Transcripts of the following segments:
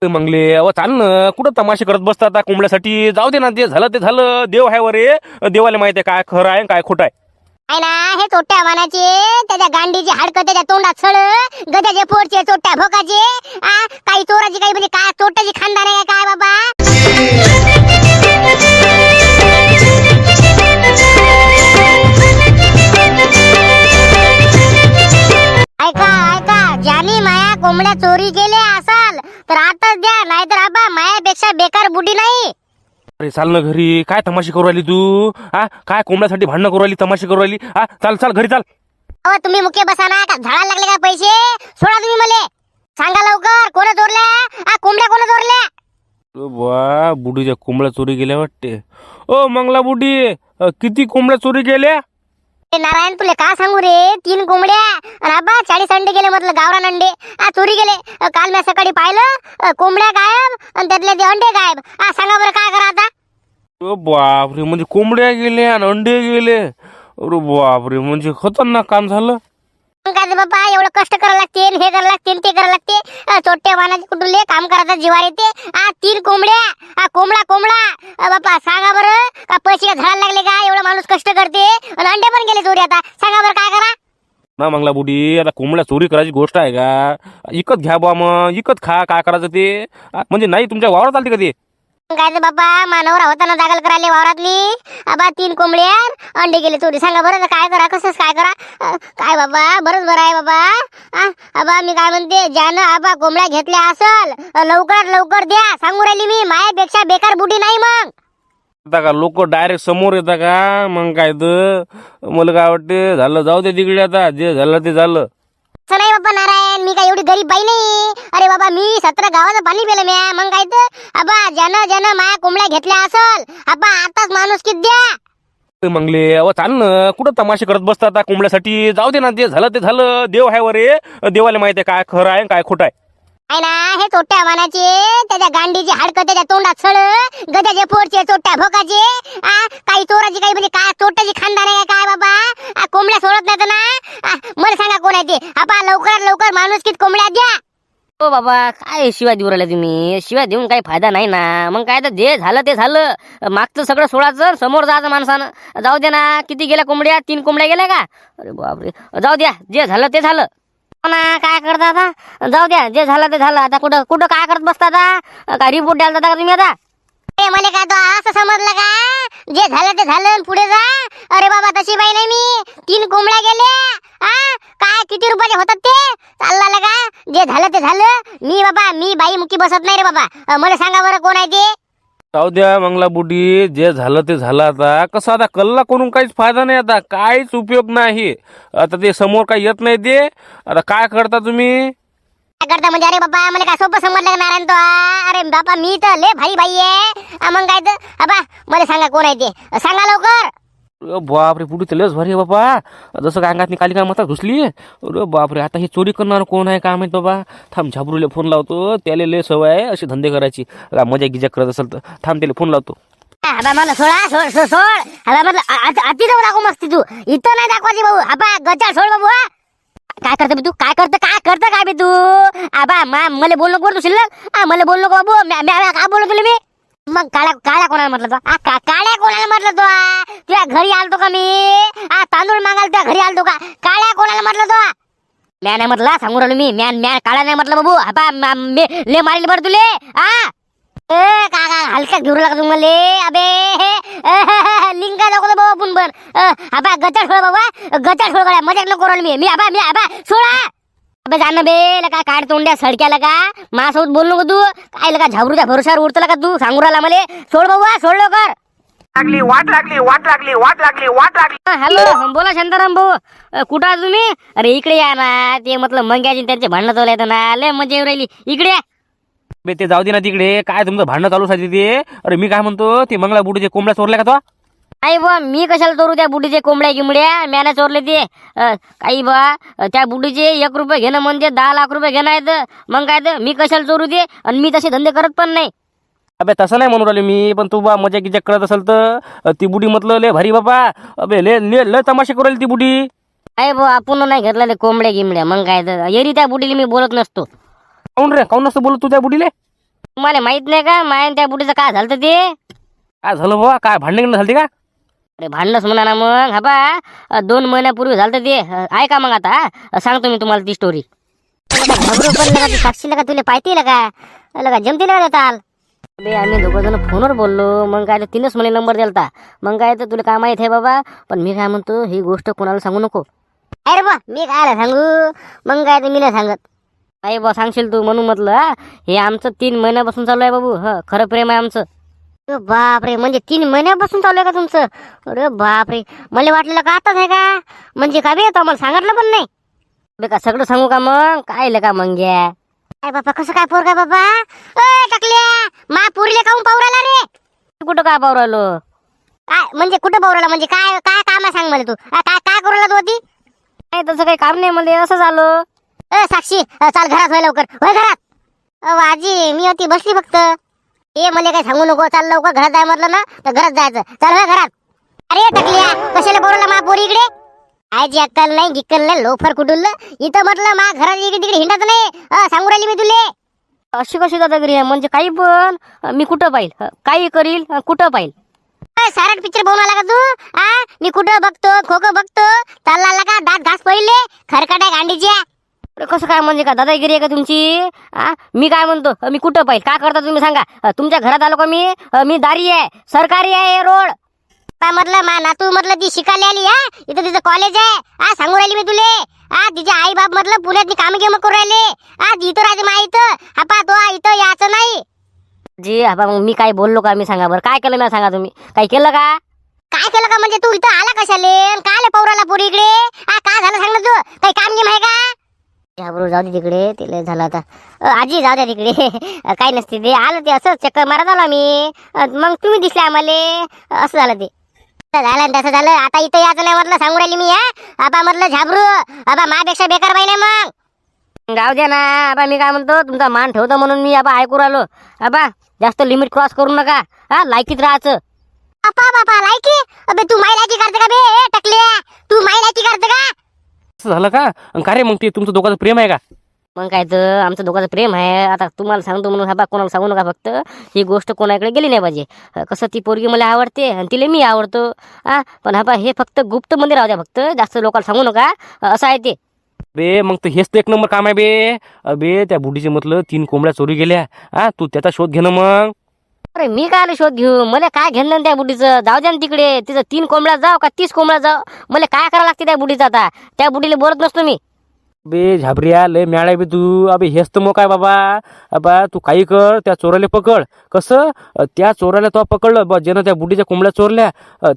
मंगले अव चाल ना, कुठं तमाशे करत बसता आता कोंबड्यासाठी? जाऊ दे ना, जे झालं ते झालं. देव आहे वर देवाला माहिती आहे काय खरं आहे काय खोटं आहे. आहे ना हे चोट्या वानाचे, त्याच्या गांडीची हाडकं त्याच्या तोंडात सळ, गजाचे पोरचे चोट्या भोकाचे, काही चोराची काही म्हणजे काय चोट्याची खानदार आहे काय बाबा. ऐका ऐका, ज्याने माया कोंबड्या चोरी केल्या असाल तर आताच द्या, नाहीतर आबा मायापेक्षा बेकार बुडी नाही. अरे चाल ना घरी, काय तमाशे करू राहिली तू? काय कोंबड्यासाठी भांडणं करू राहिली, तमाशे करू राहिली? चाल चाल घरी चाल. अहो तुम्ही मुके बसा ना, का झाडाला लागले का पैसे? सोडा तुम्ही मले, सांगा लवकर कोण चोरल्या कोंबड्या, कोण चोरल्या? वा, बुडीच्या कोंबड्या चोरी गेल्या वाटते. ओ मंगला बुडी, किती कोंबड्या चोरी गेल्या? नारायण तुले का सांगू रे, 3 कोंबड्या आणि आबा 40 अंडे गेले, म्हटलं गावरान अंडे चोरी गेले. काल मी सकाळी पाहिलं, कोंबड्या गायब आणि त्यातले ते अंडे गायब. सांगा बरं काय करा आता. बापरे, म्हणजे कोंबड्या गेले आणि अंडे गेले. अरे बापरे, म्हणजे खतरनाक काम झालं. काय ते बाबा, एवढं कष्ट करायला लागते, हे करायला लागते ते करायला लागते. छोट्या वाहनाचे कुठले काम करायचं जीवार येते. 3 कोंबड्या, कोंबडा कोंबडा. बापा सांगा बरं, का पैसे का झाडाला लागले का? एवढं माणूस कष्ट करते आणि अंडे पण गेले चोरी. आता सांगा बरं काय करा ना मंगला बुडी. आता कोंबड्या चोरी करायची गोष्ट आहे का? इकत घ्या बा, मग इकत खा, काय करायचं ते. म्हणजे नाही तुमच्या वावरात आलते का ते? काय ते बाबा, मानवरा होता ना दाखल करायला वावरातली. आबा 3 कोंबड्या अंडे गेले चोरी. सांगा बरं काय करा, कसंच काय करा. काय बाबा, बरंच बरं आहे बाबा. आबा मी काय म्हणते, ज्यानं आबा कोंबड्या घेतल्या असल लवकरात लवकर द्या, सांगू राहिली मी. मायापेक्षा बेकार बुडी नाही. मग आता का लोक डायरेक्ट समोर येतात का? मग काय तर मला काय वाटते, झालं जाऊ दे तिकडे, आता जे झालं ते झालं. असं नाही बाबा नारायण, मी काय एवढी गरीब बाई नाही. अरे बाबा मी 17 गावाचं पाणी पिलं म्या. मग काय तर आबा ज्यानं माया कोंबड्या घेतल्या असल आबा आताच माणूस किती द्या. मंगले अव चाल ना, कुठं तमाशे करत बसता आता कोंबड्यासाठी? जाऊ दे ना, जे झालं ते झालं. देव आहे वर देवाला माहिती आहे काय खरं आहे काय खोटं आहे. आहे ना हे चोट्या वानाचे, त्याच्या गांडीची हाडकं त्याच्या तोंडात सळ, गजाचे पोरचे चोट्या भोकाचे, काही चोराची काही म्हणजे काय चोट्याची खानदार आहे काय बाबा. कोंबड्या सोडत नाही ना, मला सांगा कोण आहे ते. आबा लवकरात लवकर माणूस किती कोंबड्या द्या. ओ बाबा, काय शिवाय देऊ राहिले तुम्ही? शिवाय देऊन काही फायदा नाही ना. मग काय तर जे झालं ते झालं. मागचं सगळं सोडायचं, समोर जायचं माणसानं. जाऊ द्या ना, किती गेल्या कोंबड्या? 3 कोंबड्या गेल्या का? अरे बापरे, जाऊ द्या, जे झालं ते झालं ना. काय करता आता? जाऊ द्या, जे झालं ते झालं. आता कुठं कुठं काय करत बसता आता? काय रिपोर्ट द्यायला जाता का तुम्ही आता? मला काय तो असं समजलं का, जे झालं ते झालं पुढे जा? अरे बाबा तशी बाई नाही मी. 3 कोंबड्या गेल्या, काय किती रुपयाचे होतात ते? चालला का, जे झालं ते झालं. मी बाई मुकी बसत नाही रे बाबा. मला सांगा बरं कोण आहे ते. जाऊ द्या मंगला बुडी, जे झालं ते झालं. आता कसं, आता कल्ला करून काहीच फायदा नाही, आता काहीच उपयोग नाही. आता ते समोर काही येत नाही ते. आता काय करता तुम्ही? काय करता म्हणजे? अरे बाबा मला काय सोपं समजलं का नारायण तो? अरे बाबा मी तर लय भारी बाई आहे. मग काय तर आबा मला सांगा कोण आहे ते, सांगा लवकर. बापरे, पुढे तर लस भारी आहे बाबा. जसं काय अंगातनी कालिका माता घुसली. अरे बापरे, आता हे चोरी करणार कोण आहे काय माहित बाबा. थांब, झाबरूला फोन लावतो. त्याला लय सवय आहे असे धंदे करायची. मजा गिजा करत असेल तर थांब, त्याला फोन लावतो. आबा मला सोड. आबा म्हटलं आती जाऊ दाखव मस्ती तू. इथं नाही दाखवायची भाऊ. आबा गचा सोड बाबू. काय करतो तू? काय करतं काय बे तू? आबा मला बोललो कोण तू शिल्लक? मला बोललो का बाबू? काय बोललो तुला मी? मग काळ्या कोणाला म्हटलं तो? काळ्या कोणाला म्हटलं तो? तुझ्या घरी आलतो का मी? तांदूळ मागायला तुझ्या घरी आलतो का? काळ्या कोणाला म्हटलं तो? म्या नाही म्हटलं, सांगू राहिलो मी. म्या काळा नाही म्हटलं बाबू. आबा ले मारले बरं तुले. का हलका घेऊ लागला तू मले? अबे लिंगा नको बाबा पुन पण. आबा गचा ठोळ बाबा, गचा ठोळ गळ्या. मजाक नको राहिलो मी. आबा सोडा. अबे जाणं बे काय काढ तोंड्या सडक्याला का? माझ्यासोबत बोल नको तू. काय लका झाबरूच्या भरोशावर उडतला का तू? सांगू राहिला मले. सोड बाबा, सोड लवकर. वाट लागली. हॅलो, बोला शांताराम भाऊ, कुठं आहे तुम्ही? अरे इकडे या ना. ते म्हटलं मंग्याची त्यांचे भांडणं चालू आहेत ना, लय मजा येऊ राहिली. इकडे या. बे ते जाऊ दे ना तिकडे. काय तुमचं भांडणं चालू आहे ते? अरे मी काय म्हणतो, ते मंगला बुडीचे कोंबड्या चोरल्या का तो? आई बा, मी कशाला चोरू त्या बुडीचे कोंबड्या गिंबड्या? म्याने चोरले ते. काही बा, त्या बुडीचे 1 रुपये घेणं म्हणजे 10 लाख रुपये घेणं आहेत. मग काय तर मी कशाला चोरू ते? आणि मी तसे धंदे करत पण नाही. अबे तसं नाही म्हणून राहिले मी. पण तू बा मजा गिजा करत असेल तर ती बुडी म्हटलं लय भारी बाबा. अबे लय तमाशे करू राहिली ती बुडी. आई बा, आपण नाही घेतलेले कोंबड्या गिंबड्या. मग काय तर येरी त्या बुडीला मी बोलत नसतो. काऊन रे, काऊन नसतं बोलत तू त्या बुडीले? तुम्हाला माहित नाही का माया आणि त्या बुढीचं काय झालं ते? काय झालं बुवा, काय भांडण झालते का? अरे भांडणच म्हणा ना मग. हा बा 2 महिन्यापूर्वी झालं ते. ऐका मग आता सांगतो मी तुम्हाला ती स्टोरी. घबरू पण लगा ती साक्षी लगा तुला पाहिजे लगा लगा जमते लगा ताल. अबे आम्ही दोघं जण फोनवर बोललो. मग काय तर तिनंच मला नंबर दिलता. मग काय तर तुला काय माहित आहे बाबा. पण मी काय म्हणतो ही गोष्ट कोणाला सांगू नको. अरे बा मी काय सांगू मग काय तर मी नाही सांगत. नाही बा सांगशील तू म्हणून म्हटलं. हे आमचं 3 महिन्यापासून चालू आहे बाबू. खरं प्रेम आहे आमचं. अरे बापरे म्हणजे 3 महिन्यापासून चालू आहे का तुमचं? अरे बापरे मला वाटलेलं का आताच आहे का म्हणजे का बे तो मला सांगितलं पण नाही. बे का सगळं सांगू का मग? काय का मग घ्या. काय बाबा कसं काय पोर काय बाबा टाकल्या मा पुरीले काऊन पावराला रे? कुठं काय पाहू राहिलो? काय म्हणजे कुठं पावराला म्हणजे काय काय काम आहे सांग मला तू काय काय करू लागला तू होती? नाही तसं काही काम नाही मला. असं झालं. साक्षी चाल घरात होय लवकर होय घरात. आजी मी होती बसली फक्त. ए मला काय सांगू नको चाल लवकर घरात जाय म्हटलं ना तर घरात जायचं. चल होय घरात. अरे टाकल्या कशाला बोलवला मा पोरी इकडे? आजी अक्कल नाही गिक्कल नाही लोफर कुठुलं इथं म्हटलं मा घरात इकडे तिकडे हिंडत नाही. सांगू राहिली मी तुले. अशी कशी दादागिरी आहे म्हणजे काही पण मी कुठं पाहिल काही करील कुठं पाहिल. सारट पिक्चर बघून आला का तू? मी कुठं बघतो खोकं बघतो चालला का दात घास पहिले खरकट आहे गांडीच्या. कसं काय म्हणजे का दादागिरी आहे का तुमची? मी काय म्हणतो मी कुठं पाहिल काय करता तुम्ही सांगा. तुमच्या घरात आलो का मी दारी आहे सरकारी आहे हे रोड. काय म्हटलं मा नातू म्हटलं ती शिकायला आली इथं तिचं कॉलेज आहे. सांगू राहिली मी तुले. तिचे आई बाप म्हटलं पुण्यात कामं गेम करू राहिले. इथं राहते मा इथं हापा तो इथं याचं नाही. जी हा मग मी काय बोललो का मी सांगा बरं काय केलं मी सांगा तुम्ही काय केलं का? काय केलं का म्हणजे तू इथं आला कशाले काय आले पौराला पोरी इकडे? काय झालं सांग ना तू काही काम गेम आहे का? घाबरू जाऊ दे तिकडे तिला झालं आता. आजी जाऊ द्या तिकडे काही नसते ते आलं ते असं चक्कर मारत आलो मी. मग तुम्ही दिसले आम्हाला असं झालं ते. झालं तसं झालं आता इथं यायचं नाही म्हटलं सांगू राहिली मी. आबा म्हटलं झाबरू आबा माझ्यापेक्षा बेकार बाई नाही मग. गाव द्या ना. आबा मी काय म्हणतो तुमचा मान ठेवतो म्हणून मी आबा ऐकू राहिलो. आबा जास्त लिमिट क्रॉस करू नका. लायकीत राहायचं. बापा बापा लायकी अबे तू माय लायकी करते का बे टकल्या? तू माय लायकी करते का? असं झालं का? का रे मग ते तुमचं दोघांचं प्रेम आहे का? मग काय तर आमचं दोघांचं प्रेम आहे. आता तुम्हाला सांगतो म्हणून हा कोणाला सांगू नका. फक्त ही गोष्ट कोणाकडे गेली नाही पाहिजे. कसं ती पोरगी मला आवडते आणि तिला मी आवडतो. पण हा हे फक्त गुप्त मध्ये राहू द्या. फक्त जास्त लोकांना सांगू नका. असं आहे ते. बे मग तर हेच तर 1 नंबर काम आहे बे. अबे त्या बुढीचे म्हटलं 3 कोंबड्या चोरी गेल्या. तू त्याचा शोध घेणं मग. अरे मी काय शोध घेऊ? मला काय घेणं त्या बुढीचं? जाऊ द्या ना तिकडे. तिचं 3 कोंबड्या जाऊ का 30 कोंबड्या जाऊ मला काय करावं लागते त्या बुढीचं? आता त्या बुढीला बोलत नसतो मी. बे झाबऱ्या लय मॅड आहे बे तू. अबे हेच तर मग काय बाबा. अबा तू काही कर त्या चोराला पकड. कसं त्या चोराला तो पकडलं बा ज्यानं त्या बुढीच्या कोंबड्या चोरल्या.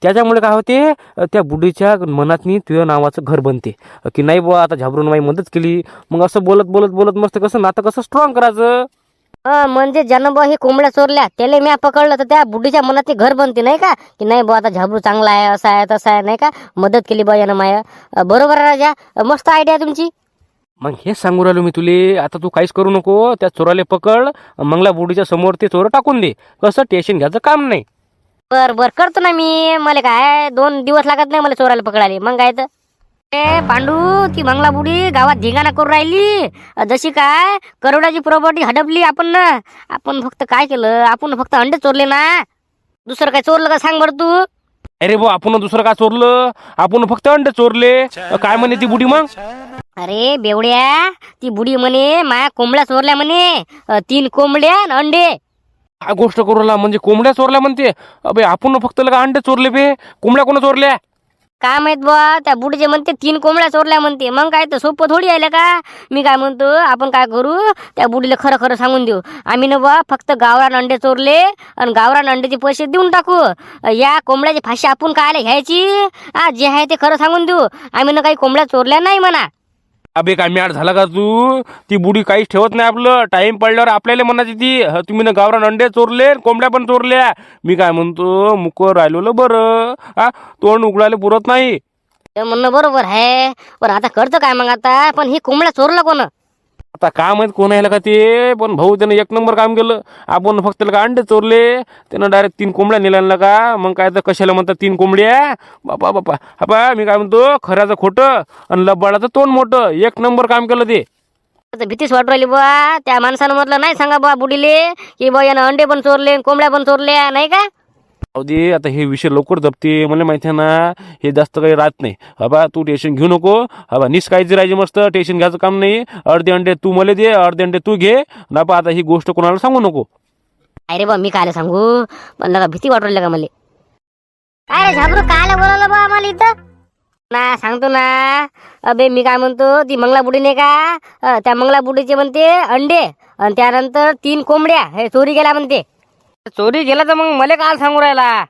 त्याच्यामुळे काय होते त्या बुढीच्या मनातनी तुझ्या नावाचं घर बनते की नाही बुवा आता झाबरून माझी मदत केली. मग असं बोलत बोलत बोलत मस्त कसं नातं कसं स्ट्रॉंग करायचं. म्हणजे ज्यानं बा हे कोंबड्या चोरल्या त्याला मी पकडलं तर त्या बुढीच्या मनात ते घर बनते नाही का? की नाही बा आता झाबरू चांगला आहे असा आहे तसा आहे नाही का? मदत केली बा यानं माया. बरोबर आहे राजा. मस्त आयडिया तुमची. मग हेच सांगू राहिलो मी तुले. आता तू काहीच करू नको. त्या चोराला पकड मंगला बुढीच्या समोर ते चोर टाकून दे. कसं टेन्शन घ्यायचं काम नाही. बर करतो ना मी. मला काय 2 दिवस लागत नाही मला चोराला पकडायला. मग काय तर पांडू ती मंगला बुडी गावात धिंगाणा करून राहिली जशी काय करोडाची प्रॉपर्टी हडपली आपण फक्त काय केलं? आपण फक्त अंडे चोरले ना. दुसरं काय चोरलं का सांग बरं तू? अरे भाऊ आपण दुसरं काय चोरलं? आपण फक्त अंडे चोरले. काय म्हणे ती बुढी मग? अरे बेवड्या ती बुडी म्हणे माया कोंबड्या चोरल्या म्हणे. 3 कोंबड्या आणि अंडे. काय गोष्ट करू राहिला? म्हणजे कोंबड्या चोरल्या म्हणते? अबे आपण फक्त लगा अंडे चोरले बे. कोंबड्या कोण चोरल्या? काय माहित बा त्या बुडीचे म्हणते 3 कोंबड्या चोरल्या म्हणते. मग काय तर सोपं थोडी आहे का? मी काय म्हणतो आपण काय करू त्या बुडीला खरं खरं सांगून देऊ. आम्ही ना बा फक्त गावरान अंडे चोरले आणि गावरान अंड्याचे पैसे देऊन टाकू. या कोंबड्याची फाशी आपण काय घ्यायची? जे आहे ते खरं सांगून देऊ. आम्ही ना काही कोंबड्या चोरल्या नाही म्हणा. अबे काय मॅड झाला का तू? ती बुडी काहीच ठेवत नाही आपलं. टाइम पडल्यावर आपल्याला म्हणायची ती तुम्ही ना गावरान अंडे चोरले कोंबड्या पण चोरल्या. मी काय म्हणतो मुकं राहिलो बरं. तोंड उघडायला पुरत नाही. ते म्हणणं बरोबर आहे. पण आता करतो काय मग आता? पण ही कोंबड्या चोरलं कोण? आता काय माहित कोण आहे का ते. पण भाऊ त्यानं 1 नंबर काम केलं. आपण फक्त का अंडे चोरले. त्यानं डायरेक्ट 3 कोंबड्या नेल्या का? मग काय तर कशाला म्हणतात 3 कोंबड्या? बापा बापा हा मी काय म्हणतो खऱ्याचं खोटं आणि लबाडाचं तोंड मोठं. 1 नंबर काम केलं ते. आता भीतीच वाटू राहिली बुवा. त्या माणसानं म्हटलं नाही सांगा बुवा बुडीले की बुवा यानं अंडे पण चोरले कोंबड्या पण चोरल्या नाही का. जाऊ दे आता हे विषय लवकर जपते मला माहिती आहे ना. हे जास्त काही राहत नाही. हबा तू टेन्शन घेऊ नको. हबा निसकायची राहायची मस्त. टेन्शन घ्यायचं काम नाही. अर्धे अंडे तू मला दे अर्धे अंडे तू घे ना. पा आता ही गोष्ट कोणाला सांगू नको. अरे बा मी काय सांगू पण लगा भीती वाटू राहिली का मला. काय रे झाबरू कायला बोलवलं बा आम्हाला इथं. ना सांगतो ना. अबे मी काय म्हणतो ती मंगला बुडी नाही का त्या मंगला बुडीचे म्हणते अंडे आणि त्यानंतर 3 कोंबड्या हे चोरी गेला म्हणते. चोरी गेला तर मग मला काय सांगू राहिला.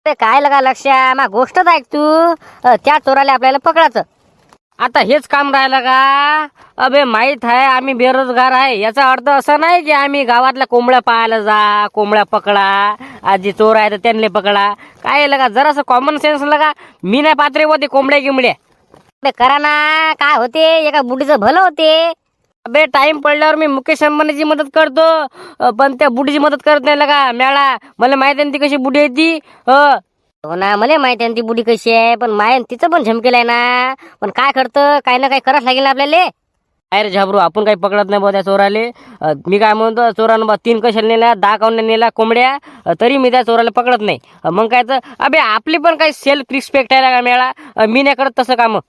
ते काय लगा लक्षा मा गोष्टच ऐक तू. त्या चोराला आपल्याला पकडायचं. आता हेच काम राहिलं का. अबे माहीत आहे आम्ही बेरोजगार आहे. याचा अर्थ असा नाही की आम्ही गावातल्या कोंबड्या पाहायला जा कोंबड्या पकडा. आज जे चोर आहे तर त्यांना पकडा. काय लगा जरासं कॉमन सेन्स लगा. मी नाही पात्रे होते कोंबड्या गिंबड्या. अबे करा ना काय होते एका बुडीचं भलं होते. अबे टाइम पडल्यावर मी मुकेश अंबानीची मदत करतो पण त्या बुडीची मदत करत नाही लगा मेळा. मला माहिती आहे ती कशी बुडी आहे ती. हो ना मला माहिती आहे ती बुडी कशी आहे पण मायन तिचं पण झमकेलाय ना. पण काय करतं काही ना काही करावंच लागेल ना आपल्याला. अरे झाबरू आपण काही पकडत नाही बा त्या चोराले. मी काय म्हणतो चोरानं बा 3 कशाला नेल्या 10 काऊन नेल्या कोंबड्या तरी मी त्या चोराला पकडत नाही. मग काय तर अबे आपली पण काही सेल्फ रिस्पेक्ट आहे का मेळा. मी नाही करत तसं काम.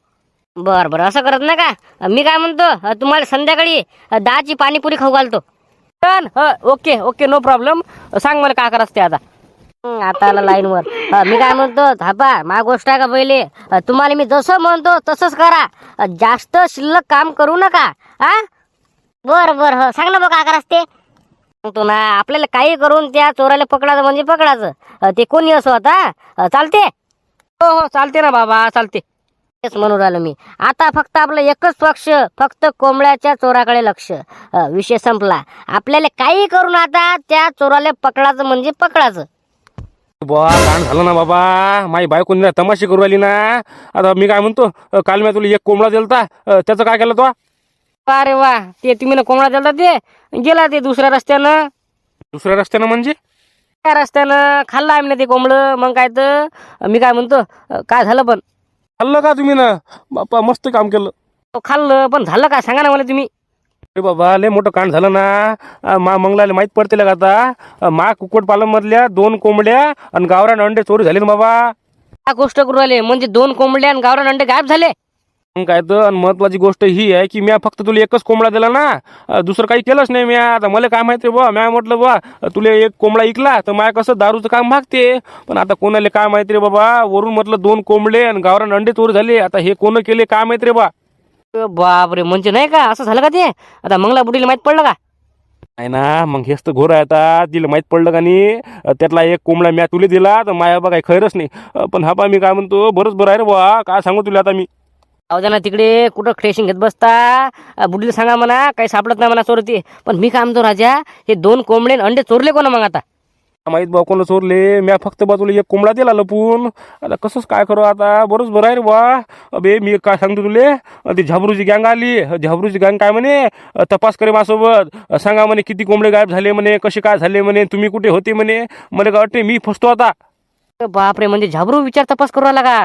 बरं बरं असं करत ना का. मी काय म्हणतो तुम्हाला संध्याकाळी 10ची पाणीपुरी खाऊ घालतो. Okay okay no problem. सांग मला काय करायचं ते आता. आता आला लाईनवर. मी काय म्हणतो थापा मा गोष्ट आहे का पहिले. तुम्हाला मी जसं म्हणतो तसंच करा. जास्त शिल्लक काम करू नका. हा बर बर हो सांग ना बघ काय करायचं ते. सांगतो ना आपल्याला काही करून त्या चोराला पकडायचं म्हणजे पकडायचं. ते कोणी असो आता चालते. हो हो चालते ना बाबा चालते. तेच म्हणून राहिलो मी. आता फक्त आपलं एकच पक्ष फक्त कोंबड्याच्या चोराकडे लक्ष. विषय संपला. आपल्याला काही करून आता त्या चोराला पकडायचं म्हणजे पकडायचं. बा कान झालं ना बाबा. माई बायको तमाशे करू राहिली ना. आता मी काय म्हणतो काल मी तुला एक कोंबडा दिलता त्याचं काय केलं तो. अरे वा ते तुम्ही ना कोंबडा दिलता ते गेला ते दुसऱ्या रस्त्यानं. दुसऱ्या रस्त्यानं म्हणजे त्या रस्त्यानं खाल्लं आम्ही ते कोंबडं. मग काय तर मी काय म्हणतो काय झालं पण. खाल्लं का तुम्ही ना. बापा मस्त काम केलं. खाल्लं पण झालं काय सांगा ना मला तुम्ही. अरे बाबा लय मोठं कांड झालं ना. मा मंगलाला माहित पडते का आता. मा कुक्कुटपालन मधल्या 2 कोंबड्या आणि गावरान अंडे चोरी झाले ना बाबा. काय गोष्ट करू राहिले म्हणजे 2 कोंबड्या आणि गावरान अंडे गायब झाले. मग काय तर आणि महत्वाची गोष्ट ही आहे की मी फक्त तुला एकच कोंबडा दिला ना. दुसरं काही केलंच नाही मी. आता मला काय माहिती बा. मी म्हटलं बा तुला एक कोंबडा ऐकला तर माय कसं दारूचं काम मागते. पण आता कोणाला काय माहिती रे बाबा. वरून म्हटलं 2 कोंबडे आणि गावरान अंडे चोरी झाले. आता हे कोण केले काय माहिती रे बा. बापरे म्हणजे नाही का असं झालं का ते. आता मंगला बुडीला माहित पडलं का. नाही ना मग हेच तर घोर आहे आता. तिला माहित पडलं का नाही. त्यातला एक कोंबडा म्या तुला दिला तर माया बा काही खैरच नाही. पण हा बा मी काय म्हणतो बरंच बरं आहे रे बा. काय सांगू तुला आता मी. जाऊ द्या ना तिकडे कुठं ट्रेशिंग घेत बसता. बुडीला सांगा म्हणा काही सापडत नाही म्हणा चोरते. पण मी काय म्हणतो राजा हे 2 कोंबडे आणि अंडे चोरले कोण मग आता. माहित बा कोण चोरले. म्या फक्त बा तुला एक कोंबडा दिला लपून. आता कसंच काय करू आता. बरंच बरं आहे रे बा. अबे मी काय सांगतो तुले ती झाबरूची गँग आली. झाबरूची गँग काय म्हणे तपास करे माझ्यासोबत. सांगा म्हणे किती कोंबडे गायब झाले म्हणे कसे काय झाले म्हणे तुम्ही कुठे होते म्हणे. मला काय वाटते मी फसतो आता. बापरे म्हणजे झाबरू विचार तपास करू आला का.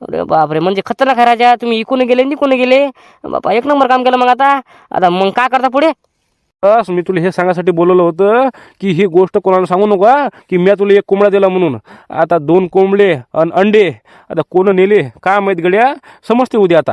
अरे बापरे म्हणजे खतरनाक आहे राजा. तुम्ही इकून गेले निकून गेले. बापा 1 नंबर काम केलं मग आता मग काय करता पुढे. बस मी तुला हे सांगायसाठी बोलवलं होतं की ही गोष्ट कोणाला सांगू नका की मी तुला एक कोंबडा दिला म्हणून. आता 2 कोंबडे आणि अंडे आता कोण नेले काय माहित गड्या. समजते उद्या आता.